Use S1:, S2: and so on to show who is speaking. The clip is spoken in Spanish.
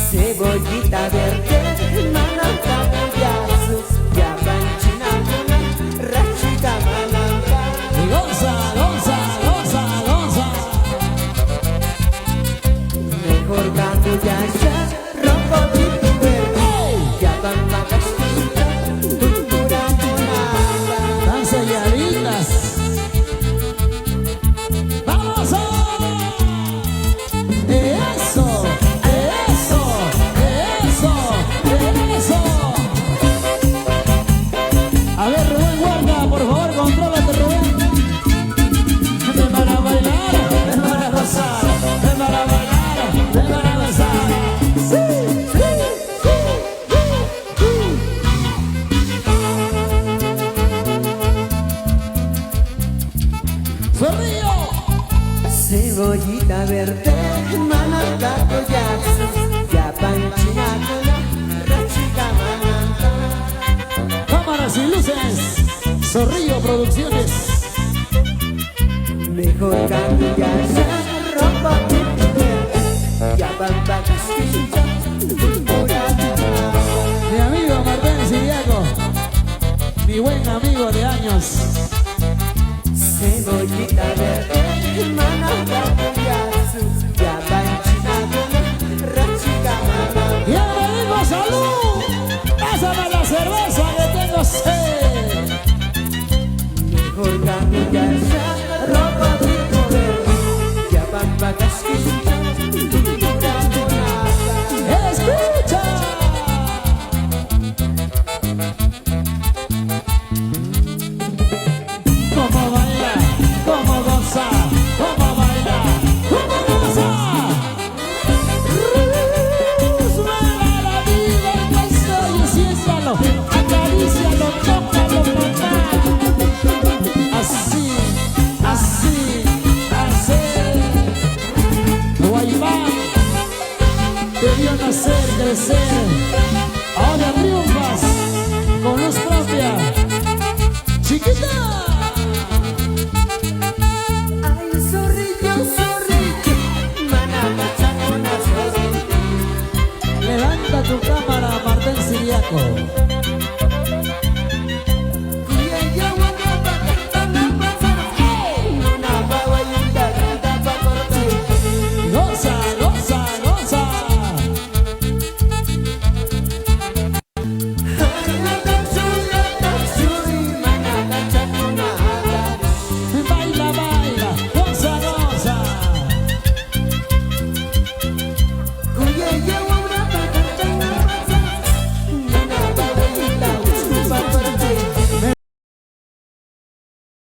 S1: Cebollita verde, malanga payaso, ya panchinaguna, rachita malanga.
S2: Goza, goza, goza, goza.
S1: Mejor canto ya ya, rompo tipo verde, ya bamba castilla, cultura morada.
S2: Danza y harinas. ¡Vamos! ¡Eso! ¡Eso! ¡Eso! ¡Eso! A ver, Rubén, guarda, por favor, contrólate, Rubén. Ven para bailar, ven para gozar, ven para bailar, ven para gozar. ¡Sí! ¡Sí! ¡Zorrillo!
S1: Cebollita verde, malanga payaso, ya panchinaguna, rachita malanga.
S2: Cámaras y luces, Zorrillo Producciones.
S1: Mejor canto ya ya, rompo tipo verde, ya bamba castilla, cultura morada.
S2: Mi amigo Martín Siriaco, mi buen amigo de años.
S1: Cebollita verde, malanga payaso, ya panchinaguna, rachita malanga.
S2: Y ahora digo salud, pásame la cerveza que tengo sed.
S1: Mejor canto ya ya, rompo tipo verde, ya bamba castilla, cultura morada.
S2: Escucha. Cómo baila, cómo goza, cómo baila, cómo goza. Suena la vida en que estoy, siéntalo, acarícialo, tócalo, mamá. Así, así, así. Guaymán te vio nacer, crecer. Ahora triunfas con luz propia. Chiquita.
S1: Ay, zorrillo, zorrillo, manamachacona, zorrillo.
S2: Levanta tu cámara, Martín Siriaco.